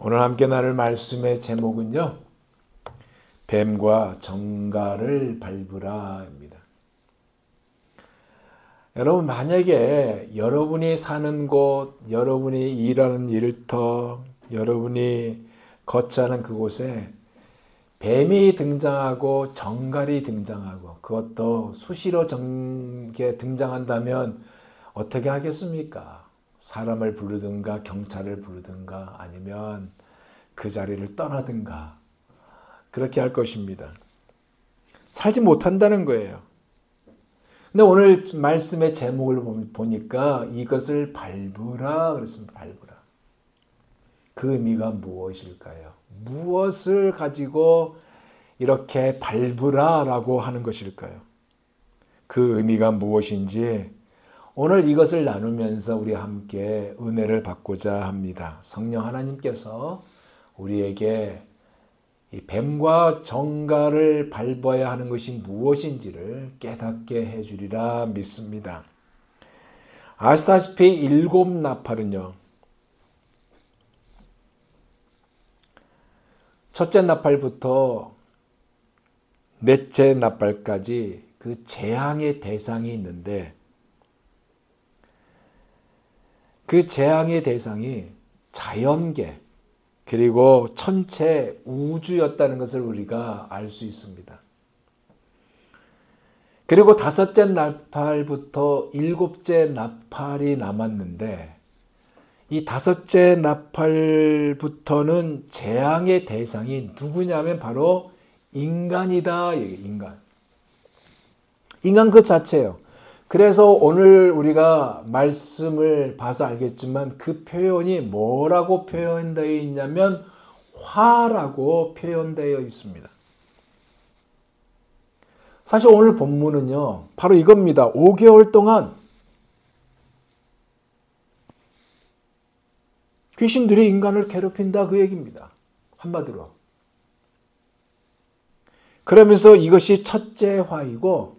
오늘 함께 나눌 말씀의 제목은요, 뱀과 정갈을 밟으라입니다. 여러분, 만약에 여러분이 사는 곳, 여러분이 일하는 일터, 여러분이 거처하는 그곳에 뱀이 등장하고 정갈이 등장하고 그것도 수시로 등장한다면 어떻게 하겠습니까? 사람을 부르든가 경찰을 부르든가 아니면 그 자리를 떠나든가 그렇게 할 것입니다. 살지 못한다는 거예요. 근데 오늘 말씀의 제목을 보니까 이것을 밟으라 그랬습니다. 밟으라. 그 의미가 무엇일까요? 무엇을 가지고 이렇게 밟으라라고 하는 것일까요? 그 의미가 무엇인지 오늘 이것을 나누면서 우리 함께 은혜를 받고자 합니다. 성령 하나님께서 우리에게 이 뱀과 정갈을 밟아야 하는 것이 무엇인지를 깨닫게 해주리라 믿습니다. 아시다시피 일곱 나팔은요, 첫째 나팔부터 넷째 나팔까지 그 재앙의 대상이 있는데 그 재앙의 대상이 자연계 그리고 천체 우주였다는 것을 우리가 알 수 있습니다. 그리고 다섯째 나팔부터 일곱째 나팔이 남았는데 이 다섯째 나팔부터는 재앙의 대상이 누구냐면 바로 인간이다. 인간 그 자체예요. 그래서 오늘 우리가 말씀을 봐서 알겠지만 그 표현이 뭐라고 표현되어 있냐면 화라고 표현되어 있습니다. 사실 오늘 본문은요, 바로 이겁니다. 5개월 동안 귀신들이 인간을 괴롭힌다 그 얘기입니다. 한마디로. 그러면서 이것이 첫째 화이고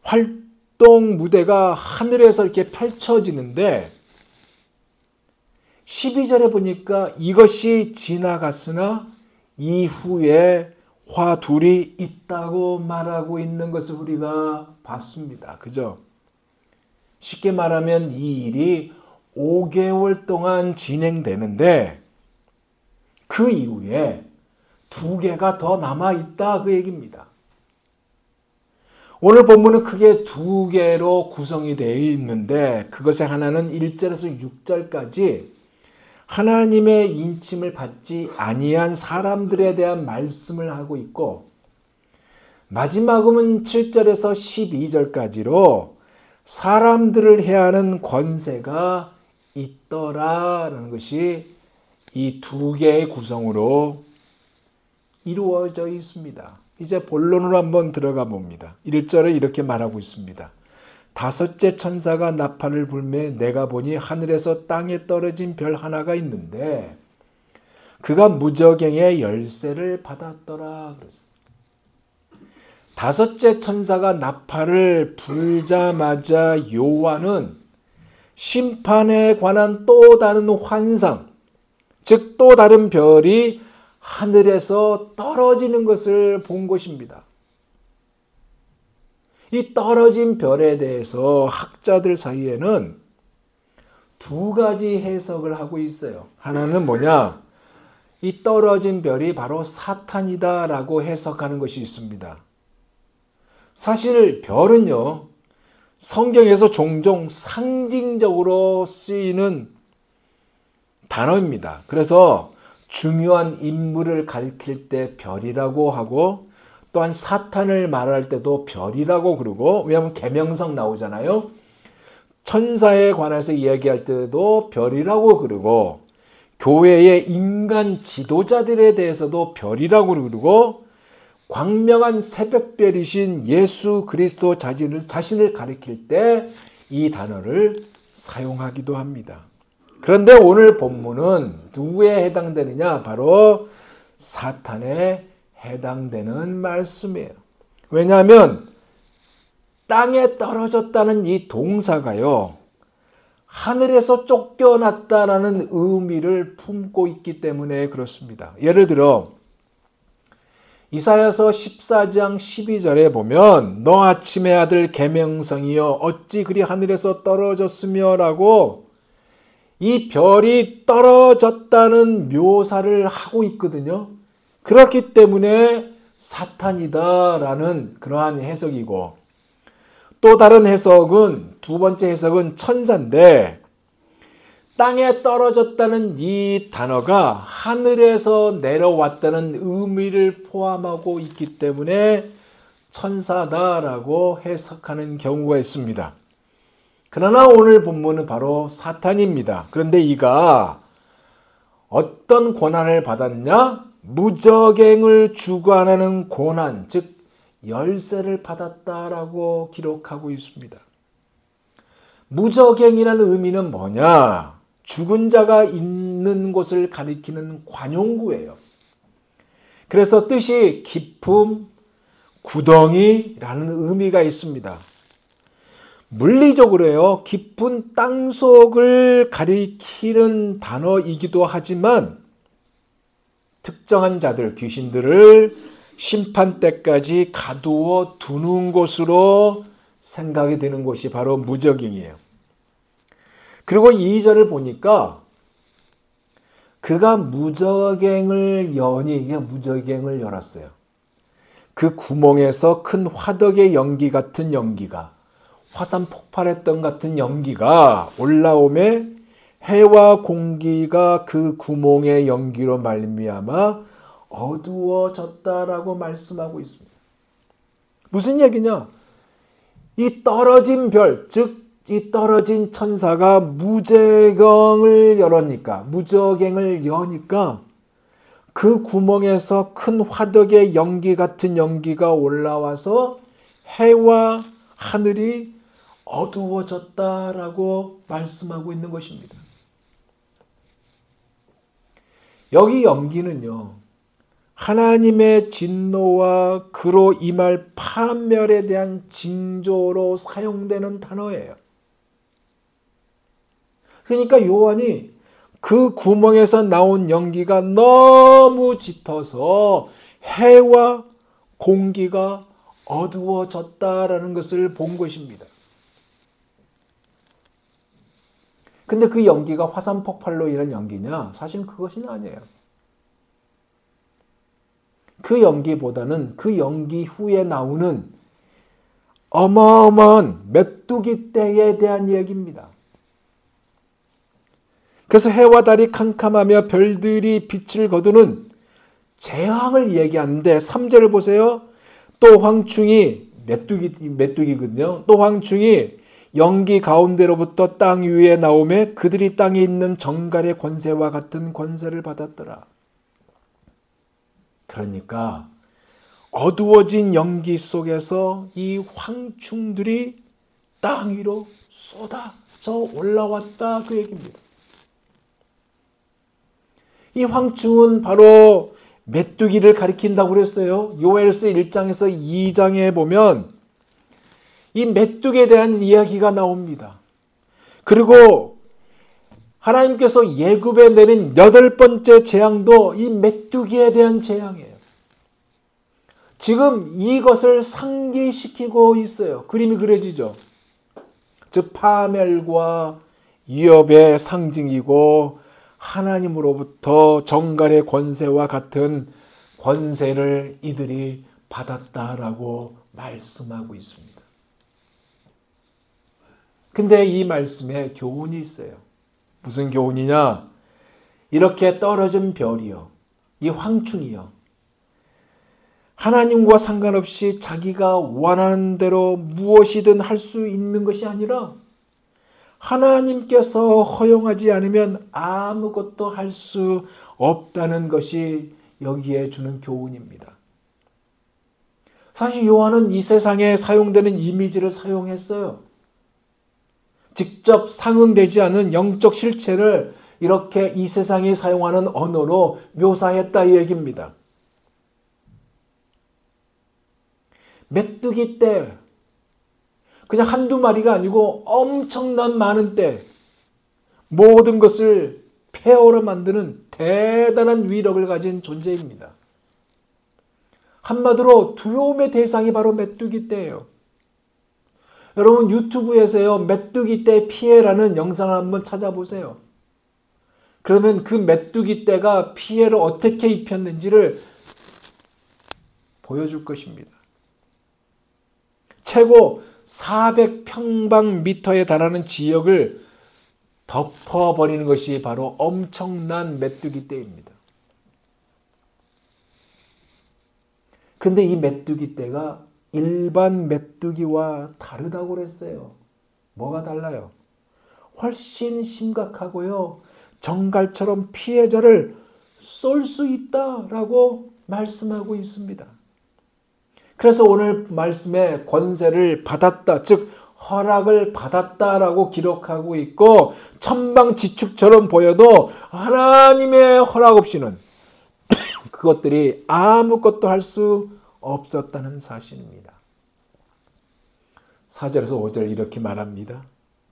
활동 무대가 하늘에서 이렇게 펼쳐지는데 12절에 보니까 이것이 지나갔으나 이후에 화 둘이 있다고 말하고 있는 것을 우리가 봤습니다. 그죠? 쉽게 말하면 이 일이 5개월 동안 진행되는데 그 이후에 2개가 더 남아있다 그 얘기입니다. 오늘 본문은 크게 2개로 구성이 되어 있는데 그것의 하나는 1절에서 6절까지 하나님의 인침을 받지 아니한 사람들에 대한 말씀을 하고 있고 마지막은 7절에서 12절까지로 사람들을 해하는 권세가 있더라라는 것이 이 2개의 구성으로 이루어져 있습니다. 이제 본론으로 한번 들어가 봅니다. 1절에 이렇게 말하고 있습니다. 다섯째 천사가 나팔을 불매 내가 보니 하늘에서 땅에 떨어진 별 하나가 있는데 그가 무저갱의 열쇠를 받았더라. 다섯째 천사가 나팔을 불자마자 요한은 심판에 관한 또 다른 환상, 즉 또 다른 별이 하늘에서 떨어지는 것을 본 것입니다. 이 떨어진 별에 대해서 학자들 사이에는 2가지 해석을 하고 있어요. 하나는 뭐냐? 이 떨어진 별이 바로 사탄이다라고 해석하는 것이 있습니다. 사실 별은요, 성경에서 종종 상징적으로 쓰이는 단어입니다. 그래서 중요한 인물을 가리킬 때 별이라고 하고 또한 사탄을 말할 때도 별이라고 그러고 왜냐하면 계명성 나오잖아요. 천사에 관해서 이야기할 때도 별이라고 그러고 교회의 인간 지도자들에 대해서도 별이라고 그러고 광명한 새벽별이신 예수 그리스도 자신을 가리킬 때 이 단어를 사용하기도 합니다. 그런데 오늘 본문은 누구에 해당되느냐? 바로 사탄에 해당되는 말씀이에요. 왜냐하면 땅에 떨어졌다는 이 동사가요, 하늘에서 쫓겨났다라는 의미를 품고 있기 때문에 그렇습니다. 예를 들어 이사야서 14장 12절에 보면 너 아침의 아들 계명성이여 어찌 그리 하늘에서 떨어졌으며 라고 이 별이 떨어졌다는 묘사를 하고 있거든요. 그렇기 때문에 사탄이다라는 그러한 해석이고, 또 다른 해석은, 두 번째 해석은 천사인데, 땅에 떨어졌다는 이 단어가 하늘에서 내려왔다는 의미를 포함하고 있기 때문에 천사다라고 해석하는 경우가 있습니다. 그러나 오늘 본문은 바로 사탄입니다. 그런데 이가 어떤 고난을 받았냐? 무적행을 주관하는 고난, 즉 열쇠를 받았다라고 기록하고 있습니다. 무적행이라는 의미는 뭐냐? 죽은 자가 있는 곳을 가리키는 관용구예요. 그래서 뜻이 깊음, 구덩이라는 의미가 있습니다. 물리적으로요, 깊은 땅속을 가리키는 단어이기도 하지만 특정한 자들, 귀신들을 심판 때까지 가두어 두는 곳으로 생각이 되는 곳이 바로 무적행이에요. 그리고 2절을 보니까 그가 무적행을 열었어요. 그 구멍에서 큰 화덕의 연기 같은 연기가, 화산 폭발했던 같은 연기가 올라오매 해와 공기가 그 구멍의 연기로 말미암아 어두워졌다라고 말씀하고 있습니다. 무슨 얘기냐? 이 떨어진 별, 즉 이 떨어진 천사가 무적행을 여니까 그 구멍에서 큰 화덕의 연기 같은 연기가 올라와서 해와 하늘이 어두워졌다라고 말씀하고 있는 것입니다. 여기 연기는요, 하나님의 진노와 그로 임할 파멸에 대한 징조로 사용되는 단어예요. 그러니까 요한이 그 구멍에서 나온 연기가 너무 짙어서 해와 공기가 어두워졌다라는 것을 본 것입니다. 근데 그 연기가 화산 폭발로 인한 연기냐? 사실 그것은 아니에요. 그 연기보다는 그 연기 후에 나오는 어마어마한 메뚜기 떼에 대한 얘기입니다. 그래서 해와 달이 캄캄하며 별들이 빛을 거두는 재앙을 얘기하는데 3절을 보세요. 또 황충이 메뚜기거든요. 또 황충이 연기 가운데로부터 땅 위에 나오매 그들이 땅에 있는 정갈의 권세와 같은 권세를 받았더라. 그러니까 어두워진 연기 속에서 이 황충들이 땅 위로 쏟아져 올라왔다, 그 얘기입니다. 이 황충은 바로 메뚜기를 가리킨다고 그랬어요. 요엘서 1장에서 2장에 보면 이 메뚜기에 대한 이야기가 나옵니다. 그리고 하나님께서 예굽에 내린 8번째 재앙도 이 메뚜기에 대한 재앙이에요. 지금 이것을 상기시키고 있어요. 그림이 그려지죠. 즉 파멸과 위협의 상징이고 하나님으로부터 정갈의 권세와 같은 권세를 이들이 받았다라고 말씀하고 있습니다. 근데 이 말씀에 교훈이 있어요. 무슨 교훈이냐? 이렇게 떨어진 별이요, 이 황충이요, 하나님과 상관없이 자기가 원하는 대로 무엇이든 할 수 있는 것이 아니라 하나님께서 허용하지 않으면 아무것도 할 수 없다는 것이 여기에 주는 교훈입니다. 사실 요한은 이 세상에 사용되는 이미지를 사용했어요. 직접 상응되지 않은 영적 실체를 이렇게 이 세상이 사용하는 언어로 묘사했다, 이 얘기입니다. 메뚜기 떼, 그냥 한두 마리가 아니고 엄청난 많은 떼, 모든 것을 폐허로 만드는 대단한 위력을 가진 존재입니다. 한마디로 두려움의 대상이 바로 메뚜기 떼예요. 여러분 유튜브에서요 메뚜기 떼 피해라는 영상을 한번 찾아보세요. 그러면 그 메뚜기 떼가 피해를 어떻게 입혔는지를 보여줄 것입니다. 최고 400평방미터에 달하는 지역을 덮어버리는 것이 바로 엄청난 메뚜기 떼입니다. 근데 이 메뚜기 떼가 일반 메뚜기와 다르다고 그랬어요. 뭐가 달라요? 훨씬 심각하고요. 정갈처럼 피해자를 쏠 수 있다라고 말씀하고 있습니다. 그래서 오늘 말씀에 권세를 받았다, 즉 허락을 받았다라고 기록하고 있고 천방지축처럼 보여도 하나님의 허락 없이는 그것들이 아무것도 할 수 없었다는 사실입니다. 4절에서 5절 이렇게 말합니다.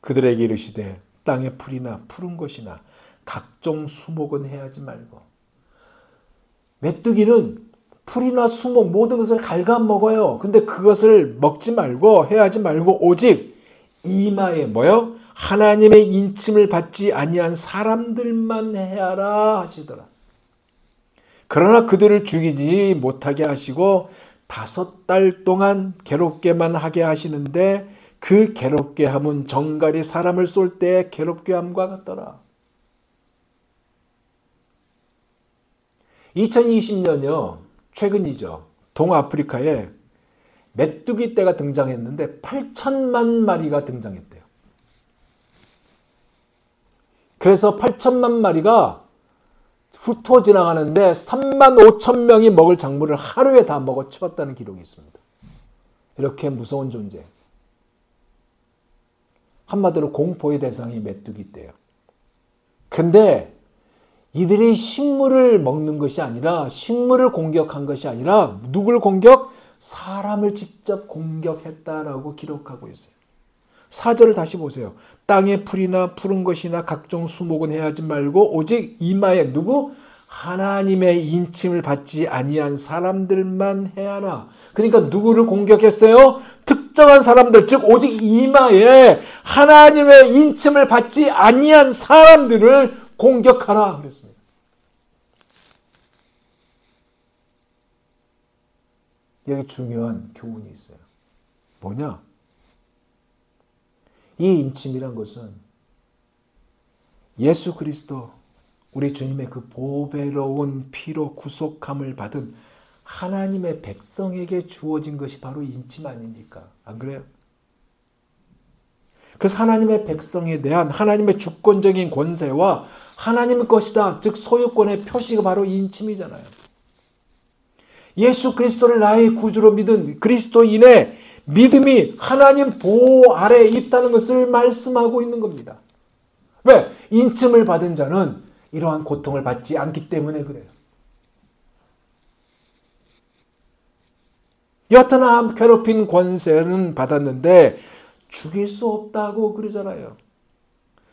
그들에게 이르시되 땅의 풀이나 푸른 것이나 각종 수목은 해하지 말고. 메뚜기는 풀이나 수목 모든 것을 갉아먹어요. 근데 그것을 먹지 말고 해하지 말고 오직 이마에 뭐요? 하나님의 인침을 받지 아니한 사람들만 해하라 하시더라. 그러나 그들을 죽이지 못하게 하시고 5달 동안 괴롭게만 하게 하시는데 그 괴롭게 함은 정갈이 사람을 쏠 때 괴롭게 함과 같더라. 2020년이요. 최근이죠. 동아프리카에 메뚜기 떼가 등장했는데 8천만 마리가 등장했대요. 그래서 8천만 마리가 훑어 지나가는데 3만 5천 명이 먹을 작물을 하루에 다 먹어 치웠다는 기록이 있습니다. 이렇게 무서운 존재. 한마디로 공포의 대상이 메뚜기 떼예요. 근데 이들이 식물을 먹는 것이 아니라 식물을 공격한 것이 아니라 누구를 공격? 사람을 직접 공격했다라고 기록하고 있어요. 4절을 다시 보세요. 땅의 풀이나 푸른 것이나 각종 수목은 해하지 말고 오직 이마에 누구? 하나님의 인침을 받지 아니한 사람들만 해하라. 그러니까 누구를 공격했어요? 특정한 사람들, 즉 오직 이마에 하나님의 인침을 받지 아니한 사람들을 공격하라 그랬습니다. 여기 중요한 교훈이 있어요. 뭐냐? 이 인침이란 것은 예수 그리스도 우리 주님의 그 보배로운 피로 구속함을 받은 하나님의 백성에게 주어진 것이 바로 인침 아닙니까? 안 그래요? 그래서 하나님의 백성에 대한 하나님의 주권적인 권세와 하나님의 것이다, 즉 소유권의 표시가 바로 인침이잖아요. 예수 그리스도를 나의 구주로 믿은 그리스도인의 믿음이 하나님 보호 아래에 있다는 것을 말씀하고 있는 겁니다. 왜? 인침을 받은 자는 이러한 고통을 받지 않기 때문에 그래요. 여하튼 괴롭힌 권세는 받았는데 죽일 수 없다고 그러잖아요.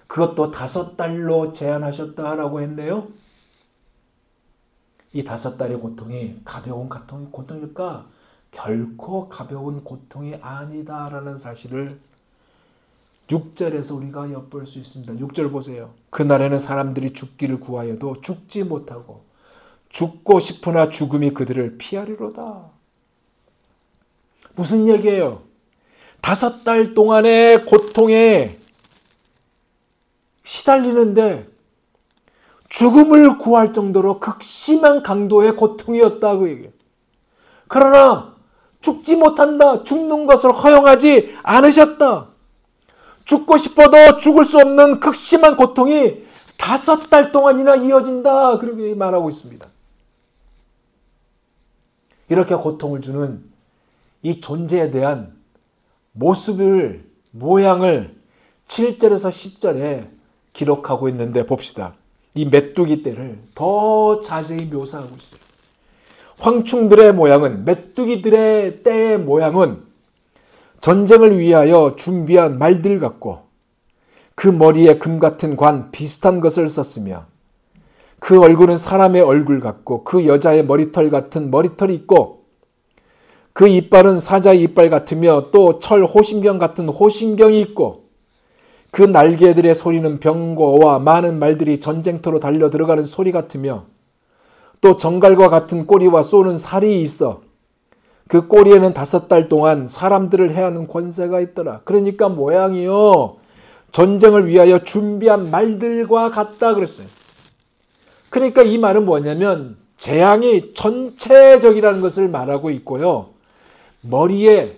그것도 5달로 제한하셨다라고 했네요. 이 5달의 고통이 가벼운 고통일까? 결코 가벼운 고통이 아니다라는 사실을 6절에서 우리가 엿볼 수 있습니다. 6절 보세요. 그날에는 사람들이 죽기를 구하여도 죽지 못하고 죽고 싶으나 죽음이 그들을 피하리로다. 무슨 얘기예요? 5달 동안의 고통에 시달리는데 죽음을 구할 정도로 극심한 강도의 고통이었다고 얘기해요. 그러나 죽지 못한다. 죽는 것을 허용하지 않으셨다. 죽고 싶어도 죽을 수 없는 극심한 고통이 5달 동안이나 이어진다. 그렇게 말하고 있습니다. 이렇게 고통을 주는 이 존재에 대한 모습을, 모양을 7절에서 10절에 기록하고 있는데 봅시다. 이 메뚜기 떼를 더 자세히 묘사하고 있어요. 황충들의 모양은, 메뚜기들의 떼의 모양은 전쟁을 위하여 준비한 말들 같고 그 머리에 금 같은 관 비슷한 것을 썼으며 그 얼굴은 사람의 얼굴 같고 그 여자의 머리털 같은 머리털이 있고 그 이빨은 사자의 이빨 같으며 또 철 호심경 같은 호심경이 있고 그 날개들의 소리는 병거와 많은 말들이 전쟁터로 달려 들어가는 소리 같으며 또 정갈과 같은 꼬리와 쏘는 살이 있어 그 꼬리에는 5달 동안 사람들을 해하는 권세가 있더라. 그러니까 모양이요 전쟁을 위하여 준비한 말들과 같다 그랬어요. 그러니까 이 말은 뭐냐면 재앙이 전체적이라는 것을 말하고 있고요. 머리에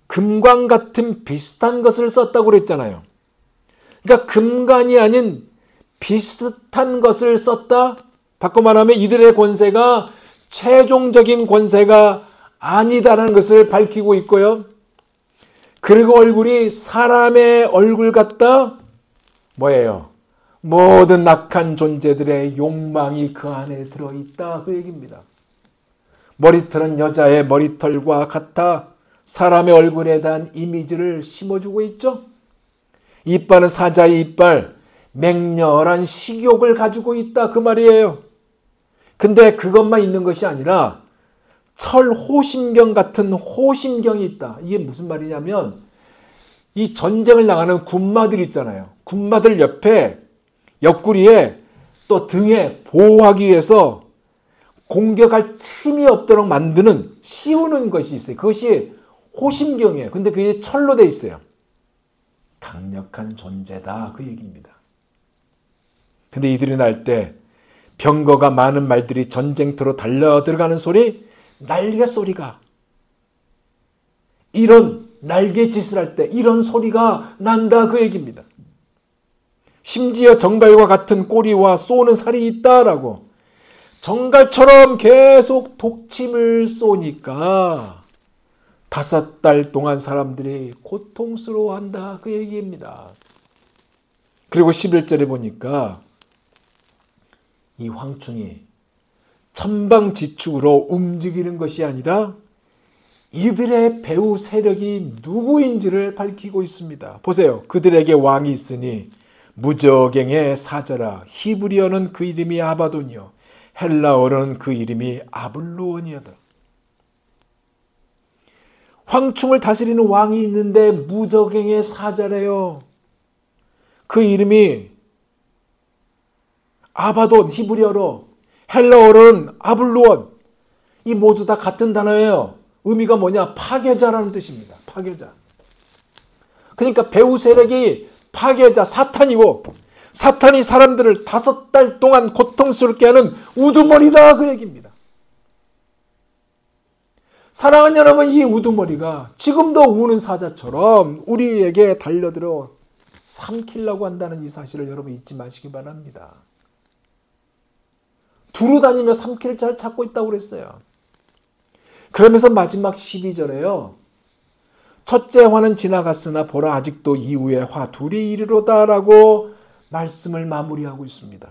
금관 같은 비슷한 것을 썼다고 그랬잖아요. 그러니까 금관이 아닌 비슷한 것을 썼다. 바꿔 말하면 이들의 권세가 최종적인 권세가 아니다라는 것을 밝히고 있고요. 그리고 얼굴이 사람의 얼굴 같다. 뭐예요? 모든 악한 존재들의 욕망이 그 안에 들어있다. 그 얘기입니다. 머리털은 여자의 머리털과 같아 사람의 얼굴에 대한 이미지를 심어주고 있죠. 이빨은 사자의 이빨, 맹렬한 식욕을 가지고 있다. 그 말이에요. 근데 그것만 있는 것이 아니라 철 호심경 같은 호심경이 있다. 이게 무슨 말이냐면 이 전쟁을 나가는 군마들 있잖아요. 군마들 옆구리에 또 등에 보호하기 위해서 공격할 틈이 없도록 만드는 씌우는 것이 있어요. 그것이 호심경이에요. 근데 그게 철로 돼 있어요. 강력한 존재다. 그 얘기입니다. 근데 이들이 날 때 병거가 많은 말들이 전쟁터로 달려 들어가는 소리, 날개 소리가 이런 날개짓을 할 때 이런 소리가 난다. 그 얘기입니다. 심지어 정갈과 같은 꼬리와 쏘는 살이 있다라고. 정갈처럼 계속 독침을 쏘니까 5달 동안 사람들이 고통스러워한다. 그 얘기입니다. 그리고 11절에 보니까 이 황충이 천방지축으로 움직이는 것이 아니라 이들의 배후 세력이 누구인지를 밝히고 있습니다. 보세요. 그들에게 왕이 있으니 무저갱의 사자라. 히브리어는 그 이름이 아바돈이요 헬라어로는 그 이름이 아블루온이었다. 황충을 다스리는 왕이 있는데 무저갱의 사자래요. 그 이름이 아바돈 히브리어로, 헬라어로는 아블루온. 이 모두 다 같은 단어예요. 의미가 뭐냐? 파괴자라는 뜻입니다. 파괴자. 그러니까 배후 세력이 파괴자 사탄이고 사탄이 사람들을 5달 동안 고통스럽게 하는 우두머리다. 그 얘기입니다. 사랑하는 여러분, 이 우두머리가 지금도 우는 사자처럼 우리에게 달려들어 삼키려고 한다는 이 사실을 여러분 잊지 마시기 바랍니다. 두루 다니며 삼킬 잘 찾고 있다고 그랬어요. 그러면서 마지막 12절에요. 첫째 화는 지나갔으나 보라 아직도 이후의 화 둘이 이르로다라고 말씀을 마무리하고 있습니다.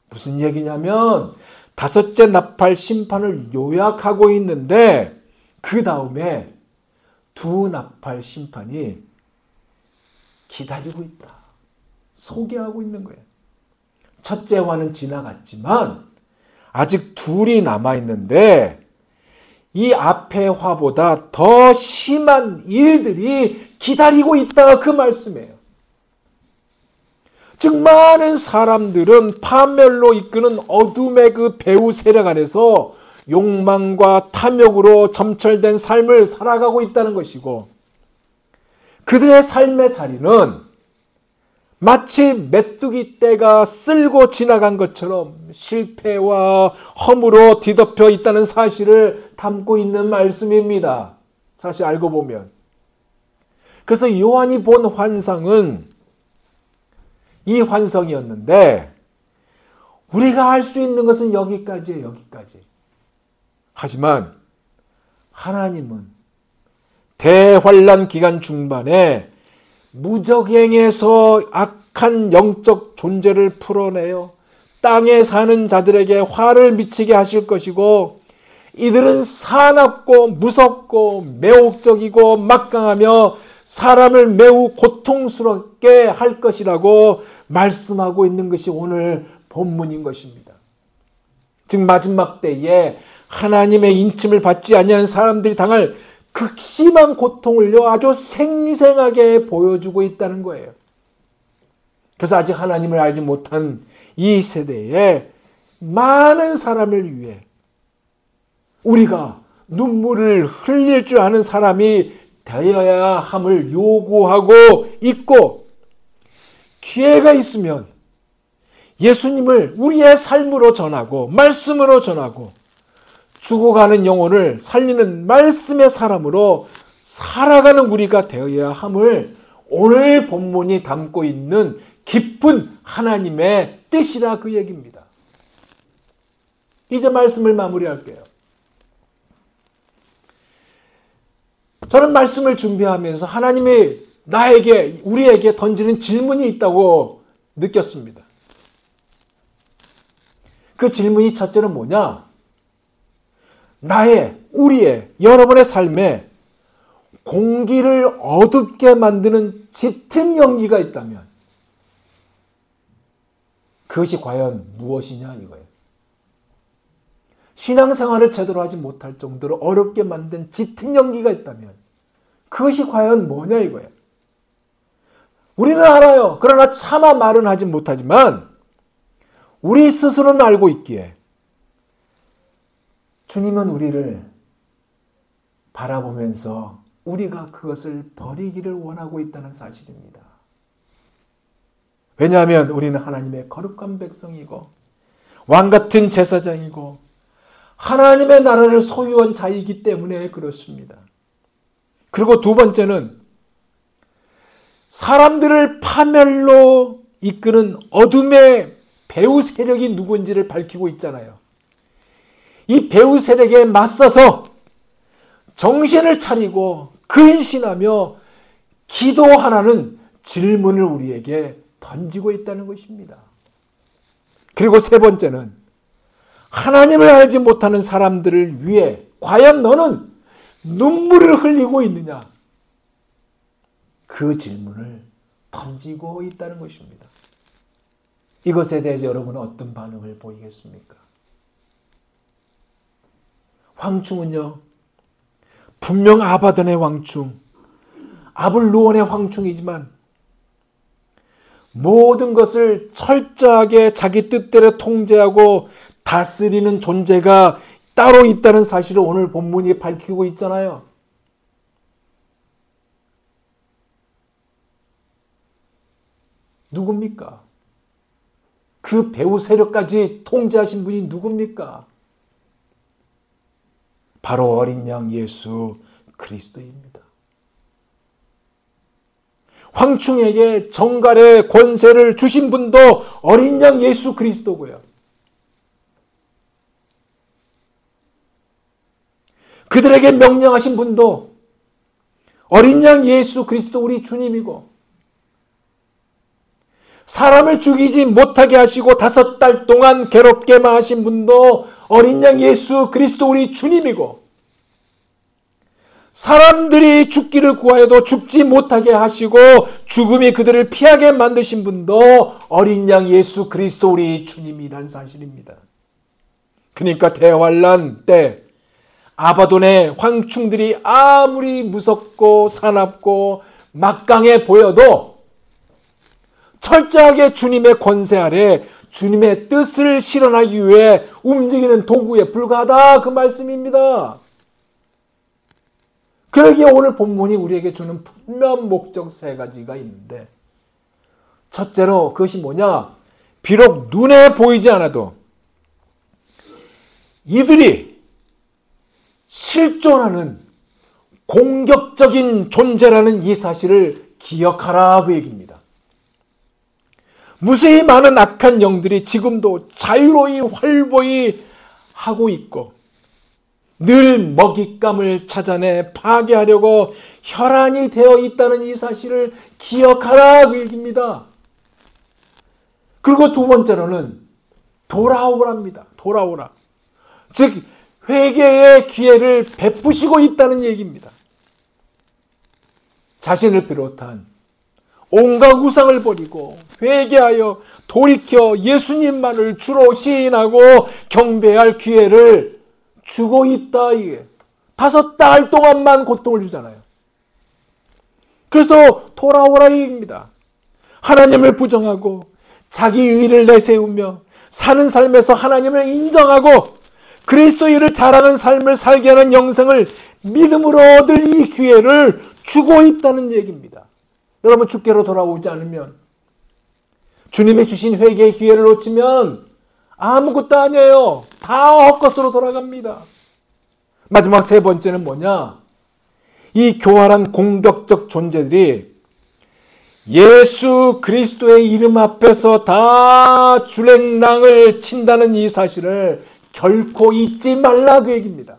무슨 얘기냐면 5째 나팔 심판을 요약하고 있는데 그 다음에 2 나팔 심판이 기다리고 있다. 소개하고 있는 거예요. 첫째 화는 지나갔지만 아직 2이 남아있는데 이 앞의 화보다 더 심한 일들이 기다리고 있다. 그 말씀이에요. 즉 많은 사람들은 파멸로 이끄는 어둠의 그 배후 세력 안에서 욕망과 탐욕으로 점철된 삶을 살아가고 있다는 것이고 그들의 삶의 자리는 마치 메뚜기 떼가 쓸고 지나간 것처럼 실패와 허무로 뒤덮여 있다는 사실을 담고 있는 말씀입니다. 사실 알고 보면. 그래서 요한이 본 환상은 이 환상이었는데 우리가 할 수 있는 것은 여기까지예요. 여기까지. 하지만 하나님은 대환란 기간 중반에 무저갱에서 악한 영적 존재를 풀어내요. 땅에 사는 자들에게 화를 미치게 하실 것이고 이들은 사납고 무섭고 매혹적이고 막강하며 사람을 매우 고통스럽게 할 것이라고 말씀하고 있는 것이 오늘 본문인 것입니다. 즉 마지막 때에 하나님의 인침을 받지 아니한 사람들이 당할 극심한 고통을요 아주 생생하게 보여주고 있다는 거예요. 그래서 아직 하나님을 알지 못한 이 세대에 많은 사람을 위해 우리가 눈물을 흘릴 줄 아는 사람이 되어야 함을 요구하고 있고, 기회가 있으면 예수님을 우리의 삶으로 전하고 말씀으로 전하고 죽어가는 영혼을 살리는 말씀의 사람으로 살아가는 우리가 되어야 함을 오늘 본문이 담고 있는 깊은 하나님의 뜻이라 그 얘기입니다. 이제 말씀을 마무리할게요. 저는 말씀을 준비하면서 하나님이 나에게, 우리에게 던지는 질문이 있다고 느꼈습니다. 그 질문이 첫째는 뭐냐? 나의, 우리의, 여러분의 삶에 공기를 어둡게 만드는 짙은 연기가 있다면 그것이 과연 무엇이냐 이거예요. 신앙생활을 제대로 하지 못할 정도로 어렵게 만든 짙은 연기가 있다면 그것이 과연 뭐냐 이거예요. 우리는 알아요. 그러나 차마 말은 하지 못하지만 우리 스스로는 알고 있기에 주님은 우리를 바라보면서 우리가 그것을 버리기를 원하고 있다는 사실입니다. 왜냐하면 우리는 하나님의 거룩한 백성이고 왕같은 제사장이고 하나님의 나라를 소유한 자이기 때문에 그렇습니다. 그리고 두 번째는 사람들을 파멸로 이끄는 어둠의 배후 세력이 누군지를 밝히고 있잖아요. 이 배후 세력에 맞서서 정신을 차리고 근신하며 기도하라는 질문을 우리에게 던지고 있다는 것입니다. 그리고 세 번째는 하나님을 알지 못하는 사람들을 위해 과연 너는 눈물을 흘리고 있느냐? 그 질문을 던지고 있다는 것입니다. 이것에 대해서 여러분은 어떤 반응을 보이겠습니까? 황충은요, 분명 아바돈의 황충, 아블루온의 황충이지만 모든 것을 철저하게 자기 뜻대로 통제하고 다스리는 존재가 따로 있다는 사실을 오늘 본문이 밝히고 있잖아요. 누굽니까? 그 배후 세력까지 통제하신 분이 누굽니까? 바로 어린 양 예수 그리스도입니다. 황충에게 정갈의 권세를 주신 분도 어린 양 예수 그리스도고요. 그들에게 명령하신 분도 어린 양 예수 그리스도 우리 주님이고, 사람을 죽이지 못하게 하시고 5달 동안 괴롭게만 하신 분도 어린 양 예수 그리스도 우리 주님이고, 사람들이 죽기를 구하여도 죽지 못하게 하시고 죽음이 그들을 피하게 만드신 분도 어린 양 예수 그리스도 우리 주님이란 사실입니다. 그러니까 대환란 때 아바돈의 황충들이 아무리 무섭고 사납고 막강해 보여도 철저하게 주님의 권세 아래 주님의 뜻을 실현하기 위해 움직이는 도구에 불과하다 그 말씀입니다. 그러기에 오늘 본문이 우리에게 주는 분명 목적 3가지가 있는데, 첫째로 그것이 뭐냐? 비록 눈에 보이지 않아도 이들이 실존하는 공격적인 존재라는 이 사실을 기억하라 그 얘기입니다. 무수히 많은 악한 영들이 지금도 자유로이 활보히 하고 있고 늘 먹잇감을 찾아내 파괴하려고 혈안이 되어 있다는 이 사실을 기억하라 그 얘기입니다. 그리고 두 번째로는 돌아오랍니다. 돌아오라. 즉 회개의 기회를 베푸시고 있다는 얘기입니다. 자신을 비롯한 온갖 우상을 버리고 회개하여 돌이켜 예수님만을 주로 시인하고 경배할 기회를 주고 있다. 이게 5달 동안만 고통을 주잖아요. 그래서 돌아오라 얘기입니다. 하나님을 부정하고 자기 의를 내세우며 사는 삶에서 하나님을 인정하고 그리스도인을 자랑하는 삶을 살게 하는 영생을 믿음으로 얻을 이 기회를 주고 있다는 얘기입니다. 여러분, 주께로 돌아오지 않으면, 주님이 주신 회개의 기회를 놓치면 아무것도 아니에요. 다 헛것으로 돌아갑니다. 마지막 3번째는 뭐냐? 이 교활한 공격적 존재들이 예수 그리스도의 이름 앞에서 다 주랭랑을 친다는 이 사실을 결코 잊지 말라, 그 얘기입니다.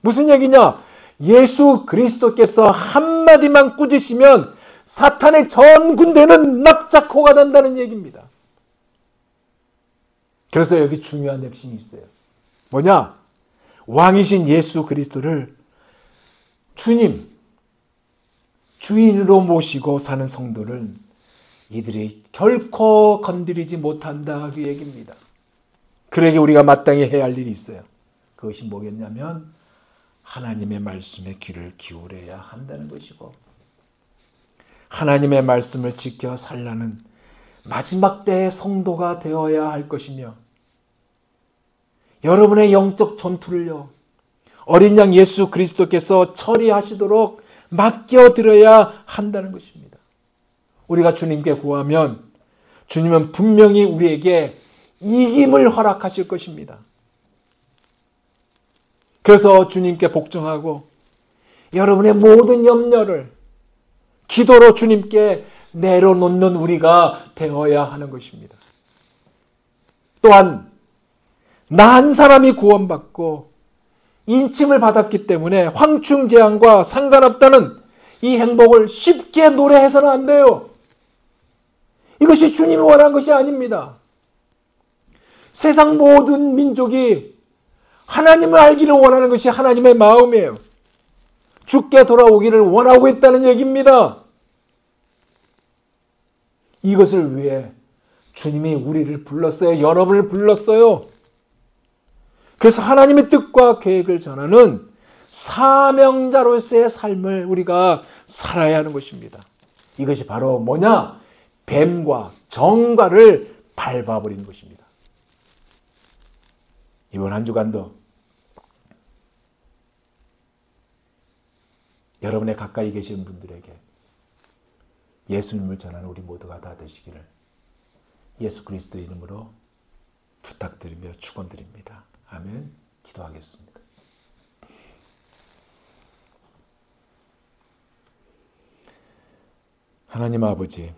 무슨 얘기냐? 예수 그리스도께서 한마디만 꾸짖으면 사탄의 전 군대는 납작호가 된다는 얘기입니다. 그래서 여기 중요한 핵심이 있어요. 뭐냐? 왕이신 예수 그리스도를 주님, 주인으로 모시고 사는 성도를 이들이 결코 건드리지 못한다, 그 얘기입니다. 그러게 우리가 마땅히 해야 할 일이 있어요. 그것이 뭐겠냐면 하나님의 말씀에 귀를 기울여야 한다는 것이고, 하나님의 말씀을 지켜 살라는 마지막 때의 성도가 되어야 할 것이며, 여러분의 영적 전투를요, 어린 양 예수 그리스도께서 처리하시도록 맡겨드려야 한다는 것입니다. 우리가 주님께 구하면 주님은 분명히 우리에게 이김을 허락하실 것입니다. 그래서 주님께 복종하고 여러분의 모든 염려를 기도로 주님께 내려놓는 우리가 되어야 하는 것입니다. 또한 나 한 사람이 구원받고 인침을 받았기 때문에 황충재앙과 상관없다는 이 행복을 쉽게 노래해서는 안 돼요. 이것이 주님이 원한 것이 아닙니다. 세상 모든 민족이 하나님을 알기를 원하는 것이 하나님의 마음이에요. 주께 돌아오기를 원하고 있다는 얘기입니다. 이것을 위해 주님이 우리를 불렀어요. 여러분을 불렀어요. 그래서 하나님의 뜻과 계획을 전하는 사명자로서의 삶을 우리가 살아야 하는 것입니다. 이것이 바로 뭐냐? 뱀과 정과를 밟아버리는 것입니다. 이번 한 주간도 여러분의 가까이 계신 분들에게 예수님을 전하는 우리 모두가 다 되시기를 예수 그리스도의 이름으로 부탁드리며 축원드립니다. 아멘. 기도하겠습니다. 하나님 아버지,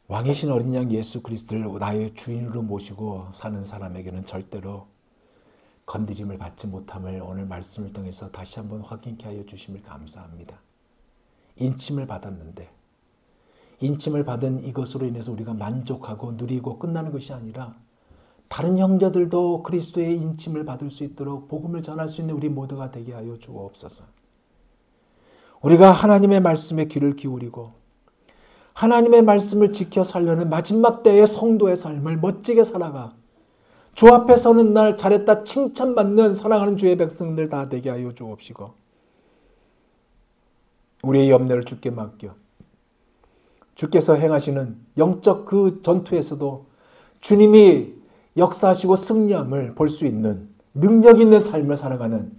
왕이신 어린 양 예수 그리스도를 나의 주인으로 모시고 사는 사람에게는 절대로 건드림을 받지 못함을 오늘 말씀을 통해서 다시 한번 확인케 하여 주심을 감사합니다. 인침을 받았는데 인침을 받은 이것으로 인해서 우리가 만족하고 누리고 끝나는 것이 아니라 다른 형제들도 그리스도의 인침을 받을 수 있도록 복음을 전할 수 있는 우리 모두가 되게 하여 주옵소서. 우리가 하나님의 말씀에 귀를 기울이고 하나님의 말씀을 지켜 살려는 마지막 때의 성도의 삶을 멋지게 살아가 주 앞에 서는 날 잘했다 칭찬받는 사랑하는 주의 백성들 다 되게 하여 주옵시고, 우리의 염려를 주께 맡겨 주께서 행하시는 영적 그 전투에서도 주님이 역사하시고 승리함을 볼 수 있는 능력 있는 삶을 살아가는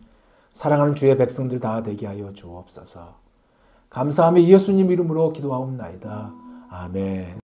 사랑하는 주의 백성들 다 되게 하여 주옵소서. 감사하며 예수님 이름으로 기도하옵나이다. 아멘.